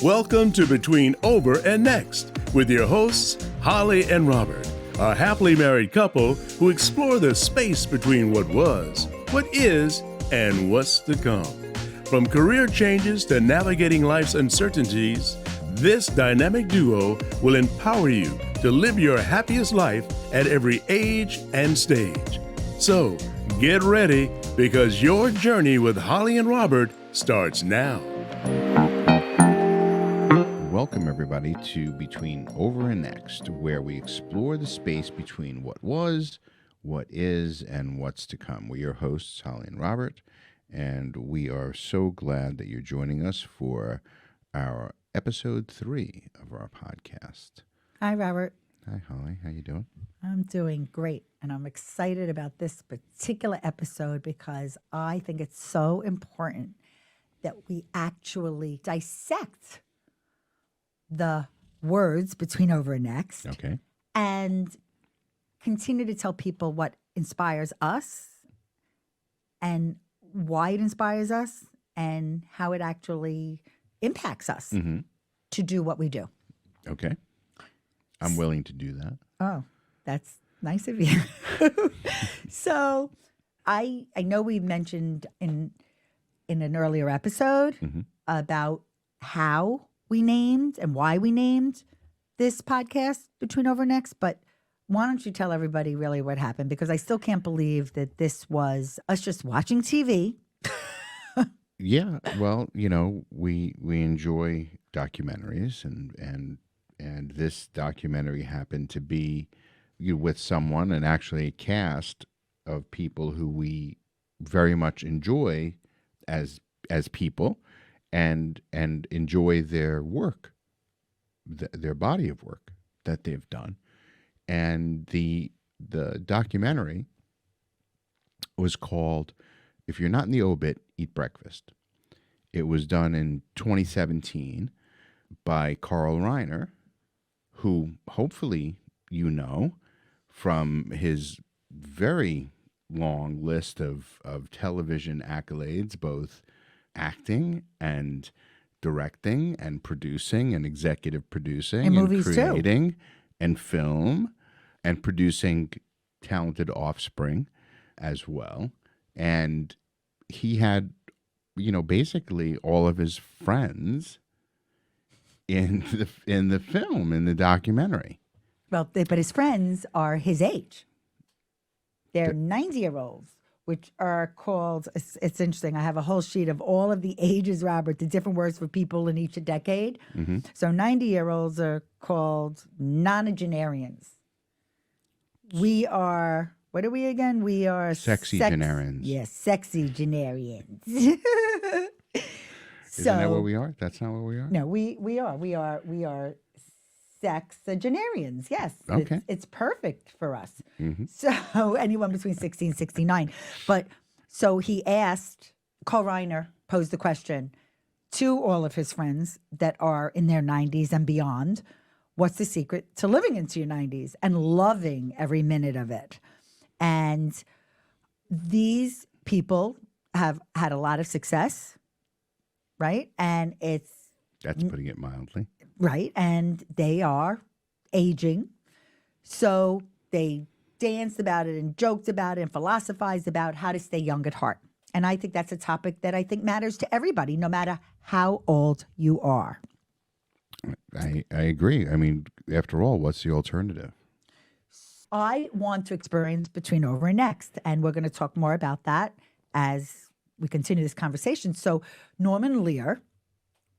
Welcome to Between Over and Next with your hosts, Holli and Robert, a happily married couple who explore the space between what was, what is, and what's to come. From career changes to navigating life's uncertainties, this dynamic duo will empower you to live your happiest life at every age and stage. So, get ready because your journey with Holli and Robert starts now. Welcome, everybody, to Between Over and Next, where we explore the space between what was, what is, and what's to come. We're your hosts, Holli and Robert, and we are so glad that you're joining us for our episode 3 of our podcast. Hi, Robert. Hi, Holli. How you doing? I'm doing great, and I'm excited about this particular episode because I think it's so important that we actually dissect the words between over and next. Okay. And continue to tell people what inspires us and why it inspires us and how it actually impacts us to do what we do. Okay. I'm willing to do that. Oh, that's nice of you. So I know we mentioned in an earlier episode about how we named and why we named this podcast Between Over and Next, but why don't you tell everybody really what happened? Because I still can't believe that this was us just watching TV. Yeah, well, you know, we enjoy documentaries, and this documentary happened to be with someone, and actually a cast of people who we very much enjoy as people, and enjoy their work, their body of work that they've done. And the documentary was called If You're Not in the Obit, Eat Breakfast. It was done in 2017 by Carl Reiner, who hopefully you know from his very long list of television accolades, both acting and directing and producing and executive producing And movies creating and film and producing talented offspring as well. And he had, you know, basically all of his friends in the film, in the documentary. Well, but his friends are his age. They're 90-year-olds, which are called, it's interesting, I have a whole sheet of all of the ages, Robert, the different words for people in each decade. So 90-year-olds are called nonagenarians. We are, what are we again? We are Sexagenarians. Yes, sexagenarians. Isn't that what we are? That's not what we are? No, we are sexagenarians. Yes. Okay. It's perfect for us. So anyone between 60 and 69. But so he asked, Carl Reiner posed the question to all of his friends that are in their 90s and beyond, what's the secret to living into your 90s and loving every minute of it? And these people have had a lot of success, right? And That's putting it mildly. right, and they are aging. So they danced about it and joked about it and philosophized about how to stay young at heart. And I think that's a topic that I think matters to everybody, no matter how old you are. I agree. I mean, after all, what's the alternative? I want to experience Between Over and Next, and we're going to talk more about that as we continue this conversation. So Norman Lear,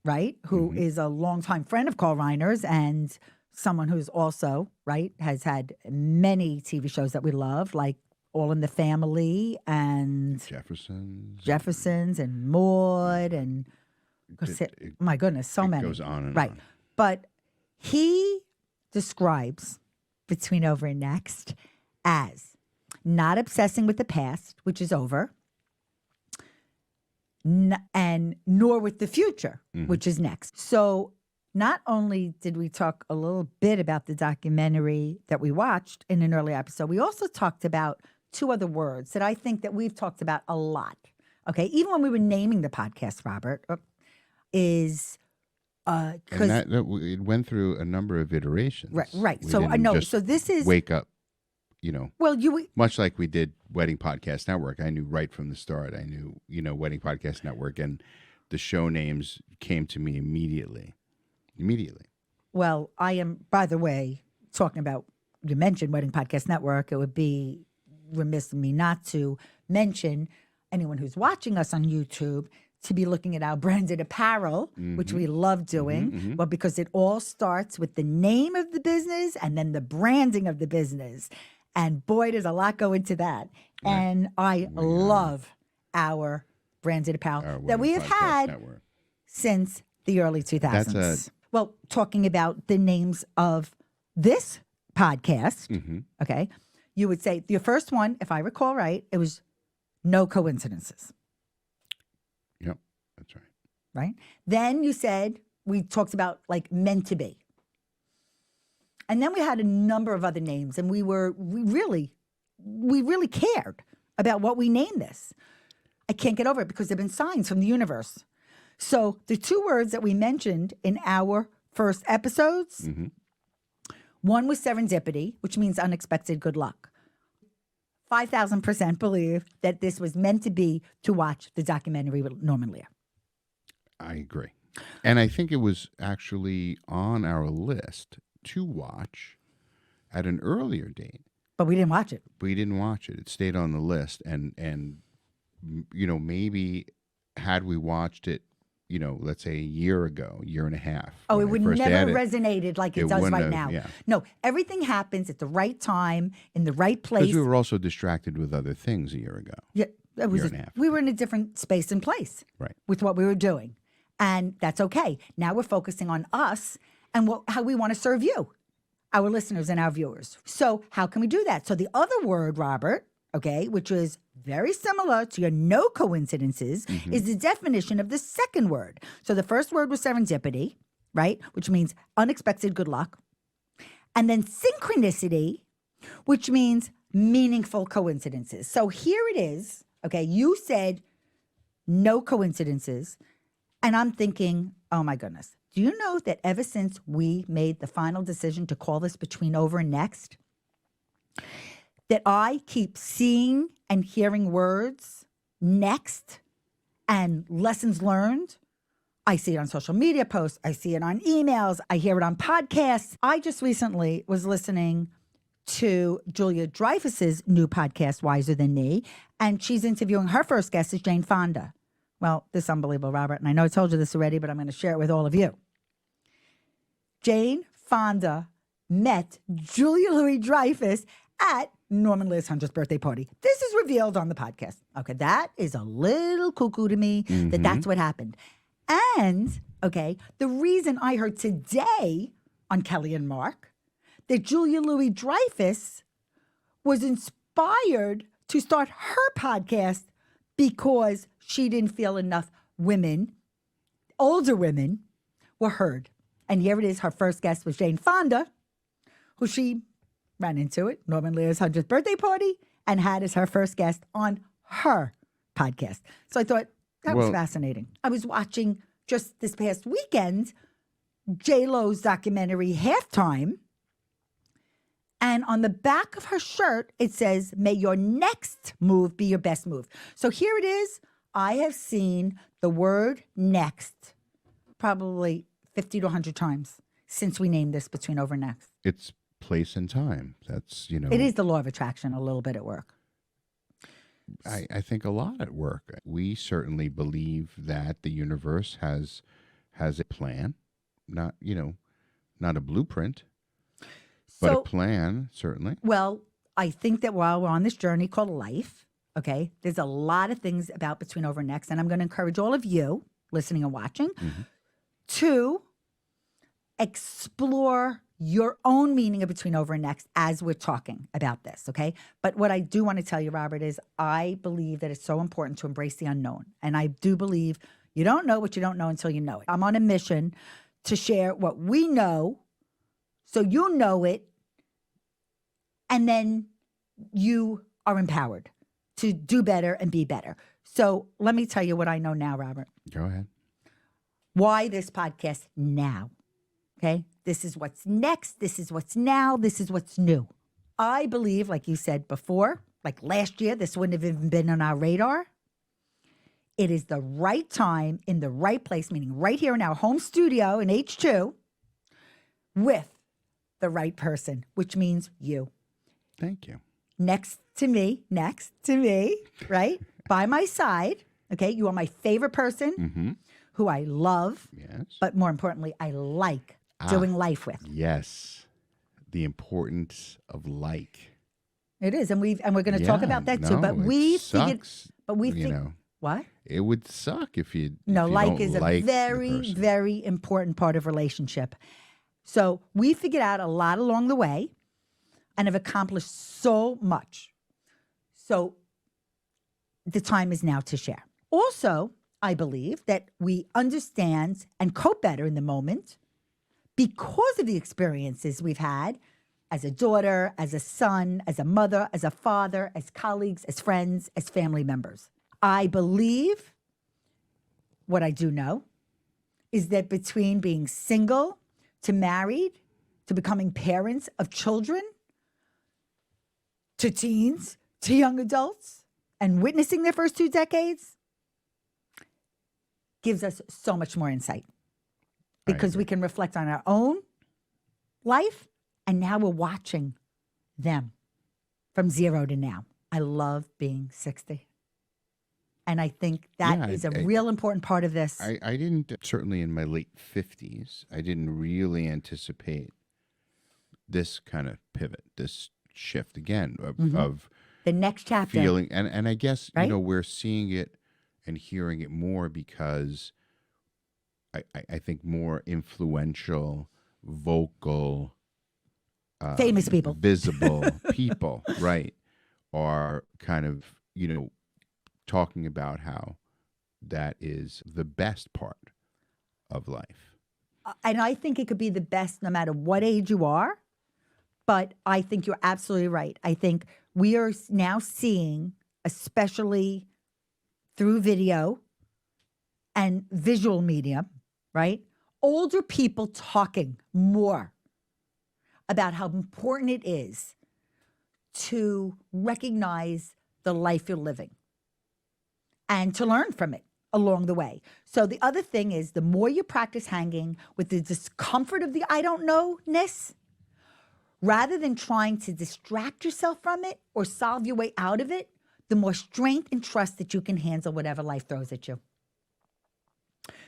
right, who is a longtime friend of Carl Reiner's and someone who's also, right, has had many TV shows that we love, like All in the Family and Jeffersons and Maude and my goodness, so many. It goes on and right. on. But he describes Between Over and Next as not obsessing with the past, which is over, and nor with the future, which is next. So not only did we talk a little bit about the documentary that we watched in an earlier episode, we also talked about 2 other words that I think that we've talked about a lot. Okay, even when we were naming the podcast, Robert, is And because it went through a number of iterations. right. We So I didn't know. just So this is wake up, well, you much like we did Wedding Podcast Network. I knew right from the start. I knew, Wedding Podcast Network, and the show names came to me immediately. well, I am. By the way, talking about you mentioned Wedding Podcast Network. It would be remiss of me not to mention anyone who's watching us on YouTube to be looking at our branded apparel, which we love doing. Well, because it all starts with the name of the business and then the branding of the business. And boy, there's a lot go into that. Right. And I love our branded apparel that we have had network since the early 2000s. Well, talking about the names of this podcast, okay, you would say your first one, if I recall right, it was No Coincidences. Yep, that's right. Right? Then you said, we talked about like meant to be. And then we had a number of other names, and we really cared about what we named this. I can't get over it because they've been signs from the universe. So the two words that we mentioned in our first episodes, one was serendipity, which means unexpected good luck. 5,000% believe that this was meant to be to watch the documentary with Norman Lear. I agree. And I think it was actually on our list to watch at an earlier date. But we didn't watch it. It stayed on the list. And maybe had we watched it, let's say a year ago, year and a half. Oh, it would never resonated like it does right now. Yeah. No, everything happens at the right time, in the right place. Because we were also distracted with other things a year ago. Yeah, it was year and a half. We were in a different space and place with what we were doing. And that's okay. Now we're focusing on us and how we want to serve you, our listeners and our viewers. So how can we do that? So the other word, Robert, okay, which is very similar to your no coincidences, is the definition of the second word. So the first word was serendipity, right, which means unexpected good luck. And then synchronicity, which means meaningful coincidences. So here it is, okay, you said no coincidences, and I'm thinking, oh my goodness, do you know that ever since we made the final decision to call this Between Over and Next, that I keep seeing and hearing words next and lessons learned? I see it on social media posts. I see it on emails. I hear it on podcasts. I just recently was listening to Julia Dreyfus's new podcast, Wiser Than Me, and she's interviewing her first guest is Jane Fonda. Well, this is unbelievable, Robert, and I know I told you this already, but I'm going to share it with all of you. Jane Fonda met Julia Louis-Dreyfus at Norman Lear's 100th birthday party. This is revealed on the podcast. Okay, that is a little cuckoo to me that that's what happened. And, okay, the reason I heard today on Kelly and Mark that Julia Louis-Dreyfus was inspired to start her podcast because she didn't feel enough women, older women, were heard. And here it is. Her first guest was Jane Fonda, who she ran into at Norman Lear's 100th birthday party and had as her first guest on her podcast. So I thought that was fascinating. I was watching just this past weekend J-Lo's documentary Halftime. And on the back of her shirt, it says, may your next move be your best move. So here it is. I have seen the word next probably 50 to 100 times since we named this Between Over and Next. It's place and time. That's, It is the law of attraction a little bit at work. I think a lot at work. We certainly believe that the universe has a plan, not a blueprint. But a plan, certainly. Well, I think that while we're on this journey called life, okay, there's a lot of things about Between Over and Next, and I'm going to encourage all of you listening and watching to explore your own meaning of Between Over and Next as we're talking about this, okay? But what I do want to tell you, Robert, is I believe that it's so important to embrace the unknown. And I do believe you don't know what you don't know until you know it. I'm on a mission to share what we know so you know it, and then you are empowered to do better and be better. So let me tell you what I know now, Robert. Go ahead. Why this podcast now? Okay. This is what's next. This is what's now. This is what's new. I believe, like you said before, like last year, this wouldn't have even been on our radar. It is the right time in the right place, meaning right here in our home studio in H2 with the right person, which means you. Thank you. Next to me, right? By my side. Okay. You are my favorite person who I love, Yes. but more importantly, I like doing life with. Yes. The importance of like. It is. And we're going to talk about that too. But we figured, what? It would suck if you like is like a very, very important part of relationship. So we figured out a lot along the way and have accomplished so much. So the time is now to share. Also, I believe that we understand and cope better in the moment because of the experiences we've had as a daughter, as a son, as a mother, as a father, as colleagues, as friends, as family members. I believe what I do know is that between being single to married to becoming parents of children to teens to young adults and witnessing their first 2 decades gives us so much more insight because we can reflect on our own life and now we're watching them from 0 to now. I love being 60. And I think that is a real important part of this. I didn't, certainly in my late 50s, I didn't really anticipate this kind of pivot, this shift again of the next chapter. Feeling, and I guess, we're seeing it and hearing it more because I think more influential, vocal, famous people, visible people, right, are kind of, talking about how that is the best part of life. And I think it could be the best no matter what age you are. But I think you're absolutely right. I think we are now seeing, especially through video and visual media, right? Older people talking more about how important it is to recognize the life you're living and to learn from it along the way. So the other thing is the more you practice hanging with the discomfort of the I don't know-ness, rather than trying to distract yourself from it or solve your way out of it, the more strength and trust that you can handle whatever life throws at you.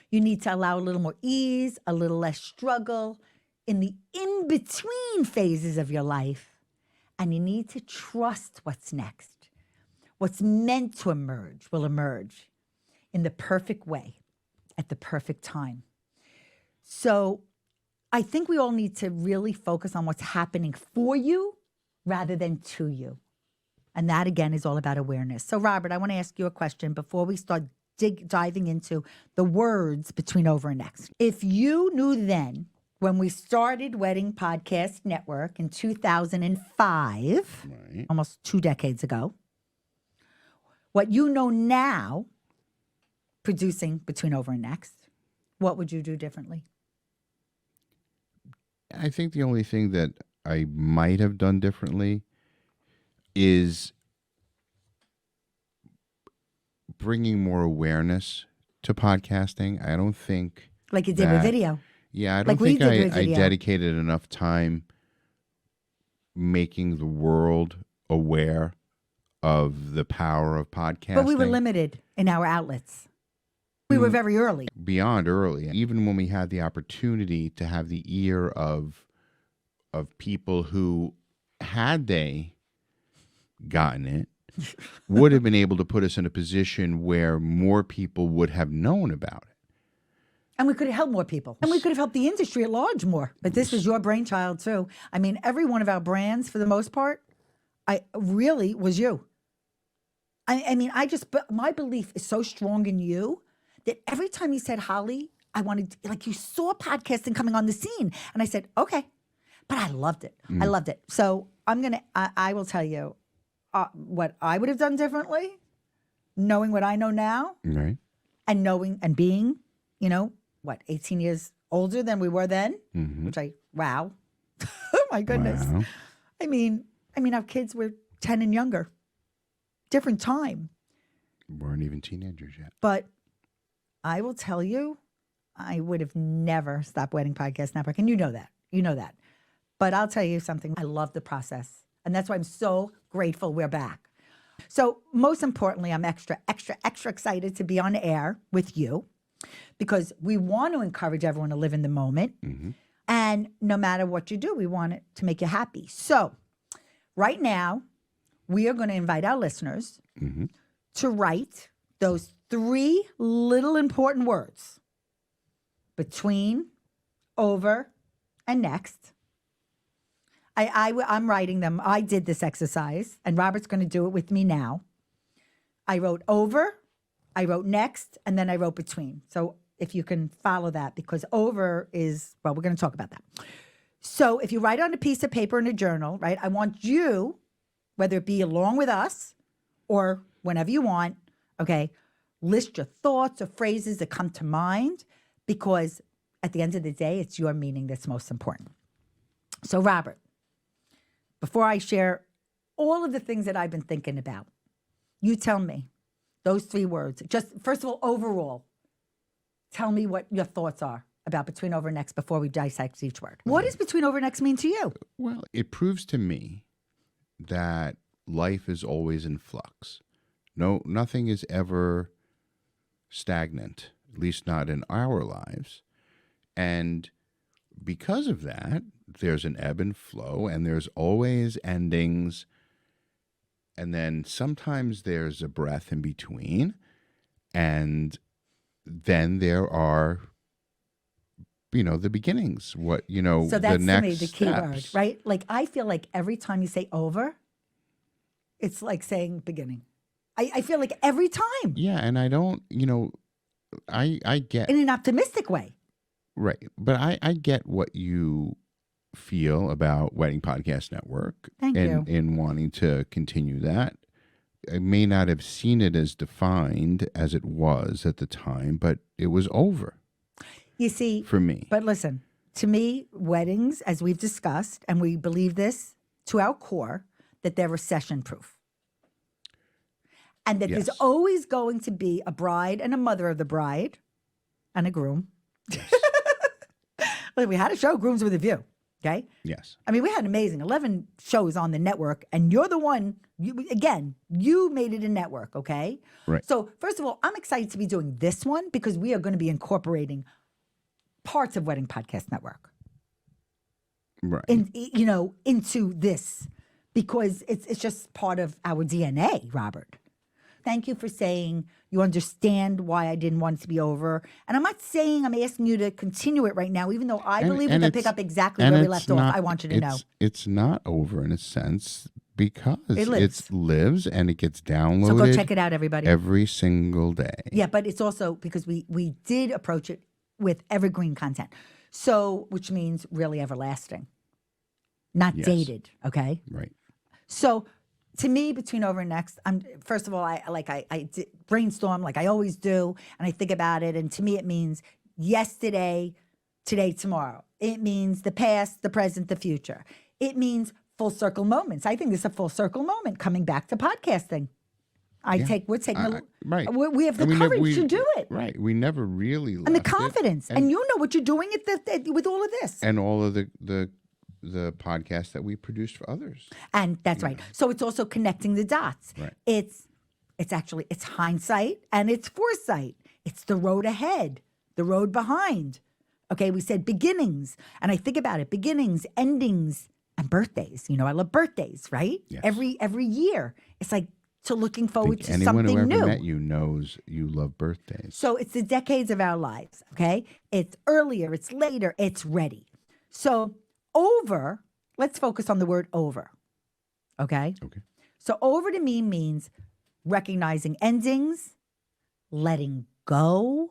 You need to allow a little more ease, a little less struggle in the in-between phases of your life. And you need to trust what's next. What's meant to emerge will emerge in the perfect way at the perfect time. So I think we all need to really focus on what's happening for you rather than to you. And that, again, is all about awareness. So, Robert, I want to ask you a question before we start diving into the words between over and next. If you knew then, when we started Wedding Podcast Network in 2005, almost 2 decades ago, what you know now, producing between over and next, what would you do differently? I think the only thing that I might have done differently is bringing more awareness to podcasting. I don't think like you did with video. Yeah, I don't think I dedicated enough time making the world aware of the power of podcasting. But we were limited in our outlets. We were very early. Beyond early. Even when we had the opportunity to have the ear of people who, had they gotten it, would have been able to put us in a position where more people would have known about it. And we could have helped more people. And we could have helped the industry at large more. But this was your brainchild, too. I mean, every one of our brands, for the most part, really was you. I mean, my belief is so strong in you that every time you said, Holly, I wanted, like, you saw podcasting coming on the scene. And I said, okay. But I loved it. I loved it. So I will tell you what I would have done differently, knowing what I know now. Right. And knowing and being, what, 18 years older than we were then, which wow. Oh my goodness. Wow. I mean, our kids were 10 and younger. Different time. Weren't even teenagers yet. But I will tell you, I would have never stopped Wedding Podcast Network. And you know that. You know that. But I'll tell you something. I love the process. And that's why I'm so grateful we're back. So most importantly, I'm extra excited to be on air with you because we want to encourage everyone to live in the moment. And no matter what you do, we want it to make you happy. So right now, we are going to invite our listeners to write those 3 little important words: between, over, and next. I'm writing them. I did this exercise, and Robert's going to do it with me now. I wrote over, I wrote next, and then I wrote between. So if you can follow that, because over is, well, we're going to talk about that. So if you write on a piece of paper in a journal, right, I want you, whether it be along with us or whenever you want, okay, list your thoughts or phrases that come to mind, because at the end of the day, it's your meaning that's most important. So Robert, before I share all of the things that I've been thinking about, you tell me those 3 words. Just first of all, overall, tell me what your thoughts are about between, over, next before we dissect each word. What does between, over, next mean to you? Well, it proves to me that life is always in flux. Nothing is ever stagnant, at least not in our lives. And because of that, there's an ebb and flow, and there's always endings. And then sometimes there's a breath in between. And then there are, the beginnings, So that's the next to me the key word, steps. right? Like, I feel like every time you say over, it's like saying beginning. I feel like every time. Yeah, and I don't, I get. In an optimistic way. Right. But I get what you feel about Wedding Podcast Network. Thank you. In wanting to continue that. I may not have seen it as defined as it was at the time, but it was over. You see, for me. But listen, to me, weddings, as we've discussed, and we believe this to our core, that they're recession proof. And that there's always going to be a bride and a mother of the bride and a groom. Yes. Like, we had a show, Grooms with a View. Okay. Yes. I mean, we had amazing 11 shows on the network, and you're the one. You made it a network. Okay. Right. So first of all, I'm excited to be doing this one because we are going to be incorporating parts of Wedding Podcast Network. Right. Into this, because it's just part of our DNA, Robert. Thank you for saying you understand why I didn't want it to be over. And I'm not saying I'm asking you to continue it right now, even though I believe we can pick up exactly where we left off. I want you to know. It's not over in a sense because it lives and it gets downloaded. So go check it out, everybody. Every single day. Yeah, but it's also because we did approach it with evergreen content. So, which means really everlasting, not dated. Okay. Right. So, to me, between over and next, first of all, I brainstorm like I always do, and I think about it. And to me, it means yesterday, today, tomorrow. It means the past, the present, the future. It means full circle moments. I think this is a full circle moment coming back to podcasting. We have the courage to do it. Right. We never really left and the confidence. And you know what you're doing with all of this. And all of the podcasts that we produced for others. And that's right. So it's also connecting the dots. Right. It's hindsight and it's foresight. It's the road ahead, the road behind. Okay, we said beginnings. And I think about it, beginnings, endings, and birthdays. I love birthdays, right? Yes. Every year. It's like looking forward to something new. Anyone who ever new. met you knows you love birthdays. So it's the decades of our lives, okay? It's earlier, it's later, it's ready. So over, let's focus on the word over, okay? Okay. So over to me means recognizing endings, letting go,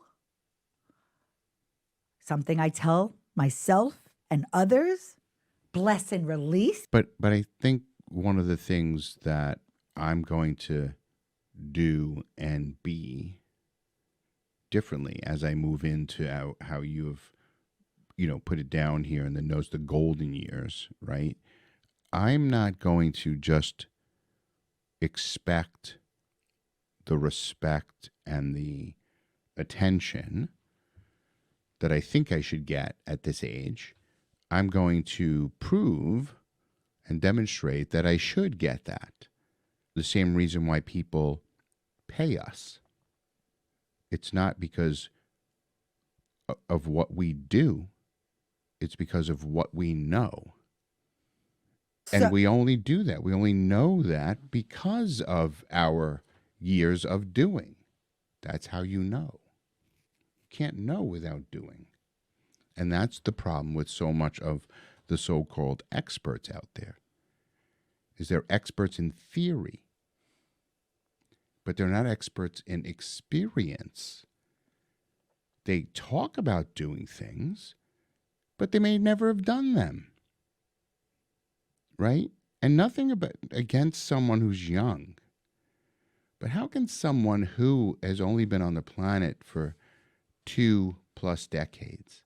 something I tell myself and others, bless and release. But I think one of the things that I'm going to do and be differently as I move into how you have, put it down here in the golden years, right? I'm not going to just expect the respect and the attention that I think I should get at this age. I'm going to prove and demonstrate that I should get that. The same reason why people pay us. It's not because of what we do. It's because of what we know. And we only do that. We only know that because of our years of doing. That's how you know. You can't know without doing. And that's the problem with so much of the so-called experts out there. Is they're experts in theory, but they're not experts in experience. They talk about doing things, but they may never have done them. Right? And nothing against someone who's young. But how can someone who has only been on the planet for 2+ decades,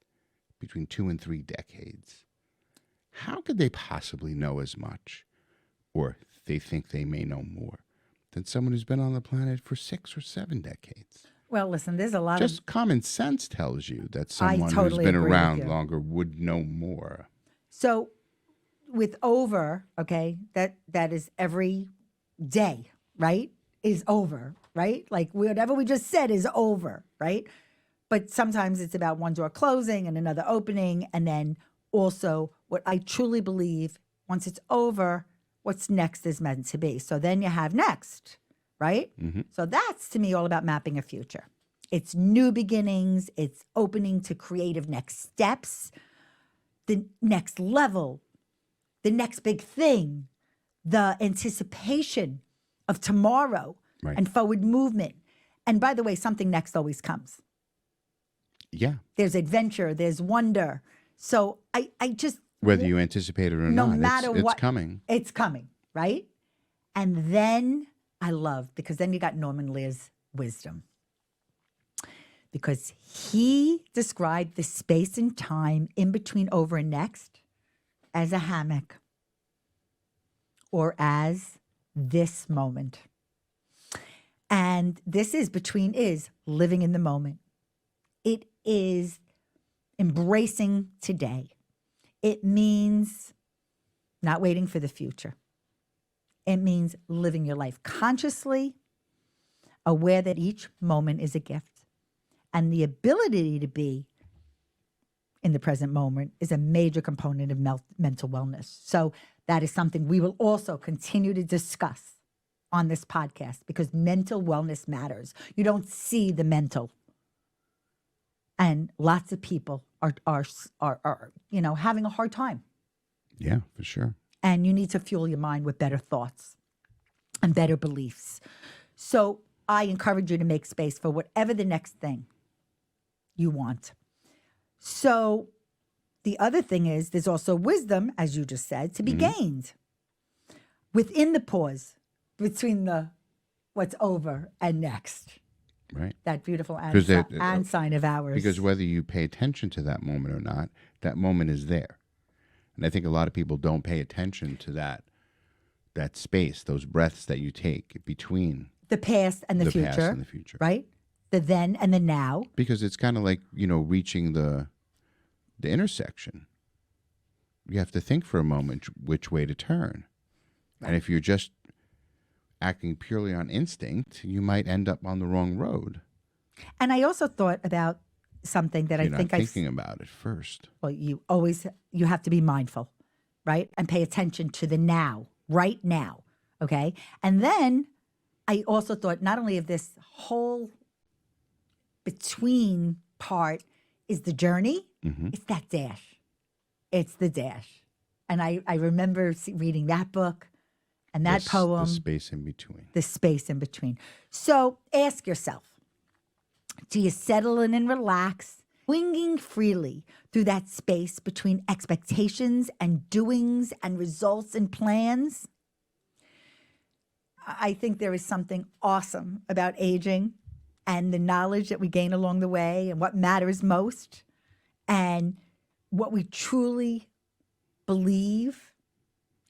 between 2 and 3 decades, how could they possibly know as much, or they think they may know more, than someone who's been on the planet for 6 or 7 decades? Well, listen, there's a lot Just common sense tells you that someone totally who's been agree with around you. longer would know more. So with over, okay, that is every day, right? Is over, right? Like whatever we just said is over, right? But sometimes it's about one door closing and another opening. And then also what I truly believe, once it's over, what's next is meant to be. So then you have next, right? Mm-hmm. So that's to me all about mapping a future. It's new beginnings. It's opening to creative next steps, the next level, the next big thing, the anticipation of tomorrow, Right. and forward movement. And by the way, something next always comes. Yeah. There's adventure, there's wonder. So I just, Whether you anticipate it or no not, matter it's what, coming. It's coming, right? And then I love, because then you got Norman Lear's wisdom. Because he described the space and time in between over and next as a hammock, or as this moment. And this is living in the moment. It is embracing today. It means not waiting for the future. It means living your life consciously, aware that each moment is a gift. And the ability to be in the present moment is a major component of mental wellness. So that is something we will also continue to discuss on this podcast, because mental wellness matters. You don't see the mental. And lots of people are having a hard time. Yeah, for sure. And you need to fuel your mind with better thoughts and better beliefs. So I encourage you to make space for whatever the next thing you want. So the other thing is, there's also wisdom, as you just said, to be gained within the pause between the what's over and next. Right. That beautiful sign of ours. Because whether you pay attention to that moment or not, that moment is there. And I think a lot of people don't pay attention to that space, those breaths that you take between the past and the future. Past and the future. Right? The then and the now. Because it's kind of like, reaching the intersection. You have to think for a moment which way to turn. Right. And if you're just acting purely on instinct, you might end up on the wrong road. And I also thought about something that You're I think not thinking about it first. Well, you have to be mindful, right? And pay attention to the now, right now, okay? And then I also thought not only of this whole between part is the journey, it's that dash. It's the dash. And I remember reading that book and that poem. The space in between. The space in between. So ask yourself, do you settle in and relax, swinging freely through that space between expectations and doings and results and plans? I think there is something awesome about aging and the knowledge that we gain along the way and what matters most and what we truly believe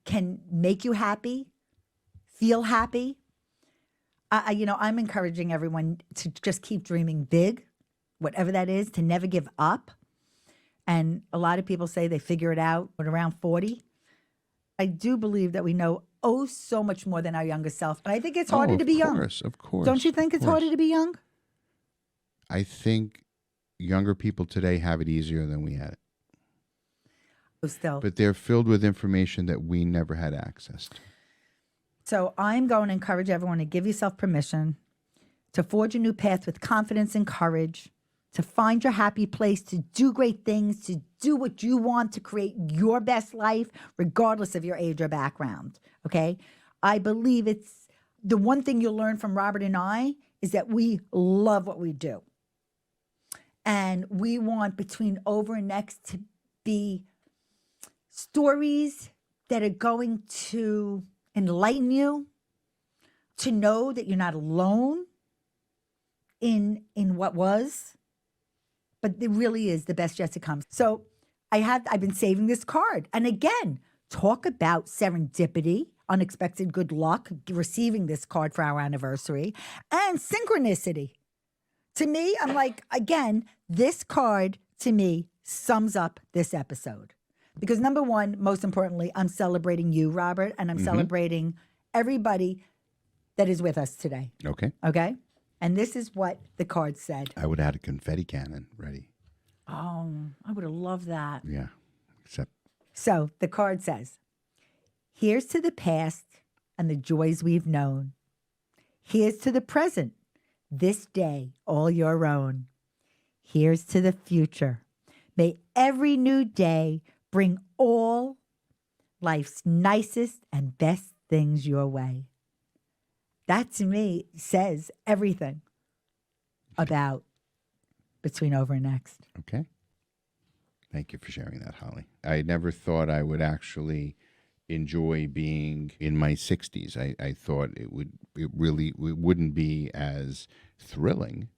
can make you happy, feel happy. I'm encouraging everyone to just keep dreaming big, whatever that is, to never give up. And a lot of people say they figure it out at around 40. I do believe that we know so much more than our younger self. But I think it's harder to be young. Of course. Don't you think it's harder to be young? I think younger people today have it easier than we had it. Still. But they're filled with information that we never had access to. So I'm going to encourage everyone to give yourself permission to forge a new path with confidence and courage, to find your happy place, to do great things, to do what you want, to create your best life, regardless of your age or background, okay? I believe it's the one thing you'll learn from Robert and I is that we love what we do. And we want Between Over and Next to be stories that are going to enlighten you, to know that you're not alone in what was, but it really is the best yet to come. So I've been saving this card. And again, talk about serendipity, unexpected good luck, receiving this card for our anniversary, and synchronicity. To me, I'm like, again, this card to me sums up this episode. Because number one, most importantly, I'm celebrating you, Robert, and I'm celebrating everybody that is with us today. Okay. Okay? And this is what the card said. I would have had a confetti cannon ready. Oh, I would have loved that. Yeah. Except. So the card says, here's to the past and the joys we've known. Here's to the present, this day all your own. Here's to the future. May every new day bring all life's nicest and best things your way. That to me says everything about Between Over and Next. Okay. Thank you for sharing that, Holly. I never thought I would actually enjoy being in my 60s. I thought it wouldn't be as thrilling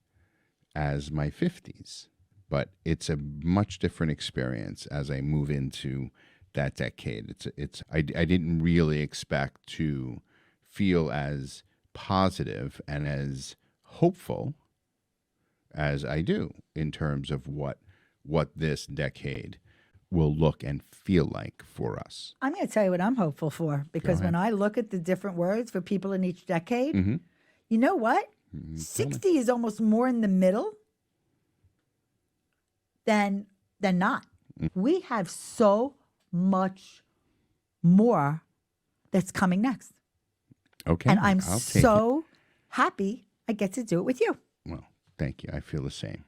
as my 50s. But it's a much different experience as I move into that decade. I didn't really expect to feel as positive and as hopeful as I do in terms of what this decade will look and feel like for us. I'm going to tell you what I'm hopeful for, because when I look at the different words for people in each decade, you know what? 60 is almost more in the middle than not. We have so much more that's coming next. Okay. And I'm so happy I get to do it with you. Well, thank you. I feel the same.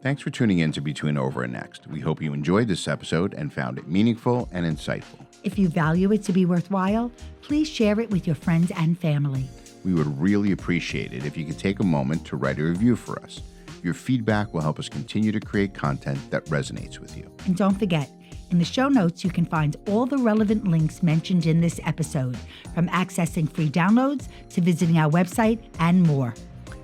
Thanks for tuning in to Between Over and Next. We hope you enjoyed this episode and found it meaningful and insightful. If you value it to be worthwhile, please share it with your friends and family. We would really appreciate it if you could take a moment to write a review for us. Your feedback will help us continue to create content that resonates with you. And don't forget, in the show notes, you can find all the relevant links mentioned in this episode, from accessing free downloads to visiting our website and more.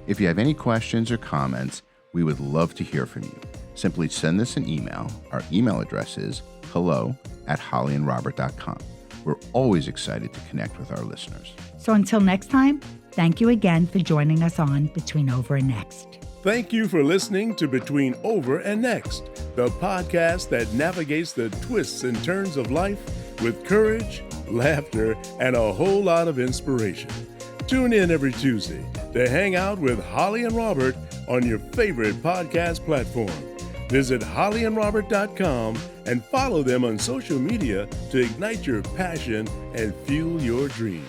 If you have any questions or comments, we would love to hear from you. Simply send us an email. Our email address is hello@hollyandrobert.com. We're always excited to connect with our listeners. So until next time, thank you again for joining us on Between Over and Next. Thank you for listening to Between Over and Next, the podcast that navigates the twists and turns of life with courage, laughter, and a whole lot of inspiration. Tune in every Tuesday to hang out with Holli and Robert on your favorite podcast platform. Visit hollyandrobert.com and follow them on social media to ignite your passion and fuel your dreams.